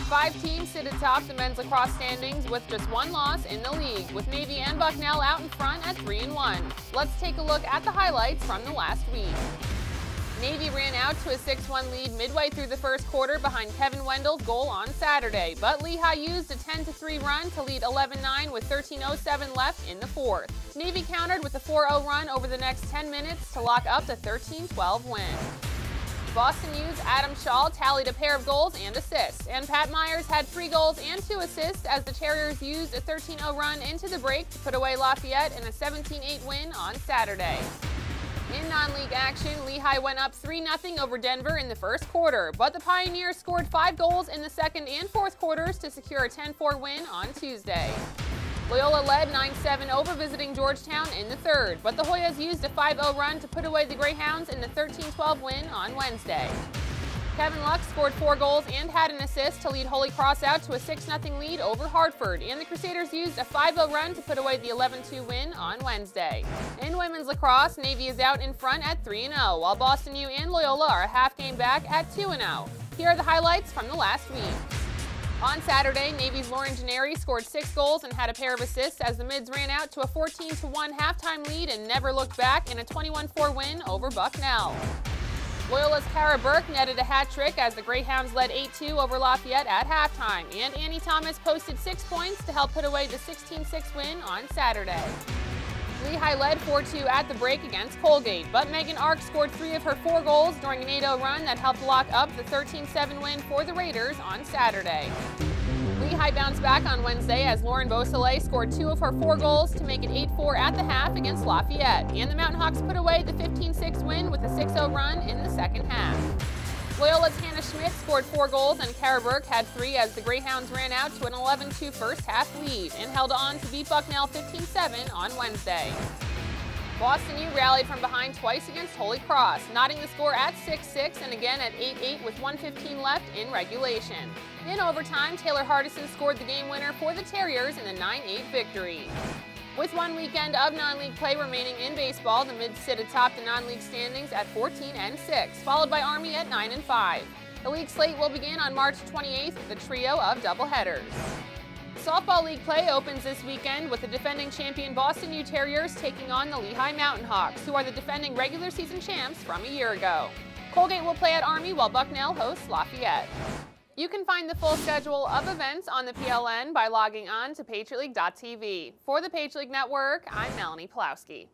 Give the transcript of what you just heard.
Five teams sit atop the men's lacrosse standings with just one loss in the league, with Navy and Bucknell out in front at 3-1. Let's take a look at the highlights from the last week. Navy ran out to a 6-1 lead midway through the first quarter behind Kevin Wendell's goal on Saturday, but Lehigh used a 10-3 run to lead 11-9 with 13:07 left in the fourth. Navy countered with a 4-0 run over the next 10 minutes to lock up the 13-12 win. Boston U's Adam Shaw tallied a pair of goals and assists, and Pat Myers had 3 goals and 2 assists as the Terriers used a 13-0 run into the break to put away Lafayette in a 17-8 win on Saturday. In non-league action, Lehigh went up 3-0 over Denver in the first quarter, but the Pioneers scored 5 goals in the second and fourth quarters to secure a 10-4 win on Tuesday. Loyola led 9-7 over visiting Georgetown in the third, but the Hoyas used a 5-0 run to put away the Greyhounds in the 13-12 win on Wednesday. Kevin Luck scored 4 goals and had an assist to lead Holy Cross out to a 6-0 lead over Hartford, and the Crusaders used a 5-0 run to put away the 11-2 win on Wednesday. In women's lacrosse, Navy is out in front at 3-0, while Boston U and Loyola are a half game back at 2-0. Here are the highlights from the last week. On Saturday, Navy's Lauren Gennari scored 6 goals and had a pair of assists as the Mids ran out to a 14-1 halftime lead and never looked back in a 21-4 win over Bucknell. Loyola's Kara Burke netted a hat trick as the Greyhounds led 8-2 over Lafayette at halftime, and Annie Thomas posted 6 points to help put away the 16-6 win on Saturday. Lehigh led 4-2 at the break against Colgate, but Megan Ark scored 3 of her 4 goals during an 8-0 run that helped lock up the 13-7 win for the Raiders on Saturday. Lehigh bounced back on Wednesday as Lauren Beausoleil scored 2 of her 4 goals to make it 8-4 at the half against Lafayette, and the Mountain Hawks put away the 15-6 win with a 6-0 run in the second half. Loyola's Hannah Schmidt scored 4 goals and Kara Burke had 3 as the Greyhounds ran out to an 11-2 first half lead and held on to beat Bucknell 15-7 on Wednesday. Boston U rallied from behind twice against Holy Cross, knotting the score at 6-6 and again at 8-8 with 1:15 left in regulation. In overtime, Taylor Hardison scored the game winner for the Terriers in the 9-8 victory. With one weekend of non-league play remaining in baseball, the Mids sit atop the non-league standings at 14-6, followed by Army at 9-5. The league slate will begin on March 28th with a trio of doubleheaders. Softball league play opens this weekend with the defending champion Boston U Terriers taking on the Lehigh Mountain Hawks, who are the defending regular season champs from a year ago. Colgate will play at Army while Bucknell hosts Lafayette. You can find the full schedule of events on the PLN by logging on to patriotleague.tv. For the Patriot League Network, I'm Melanie Pulowski.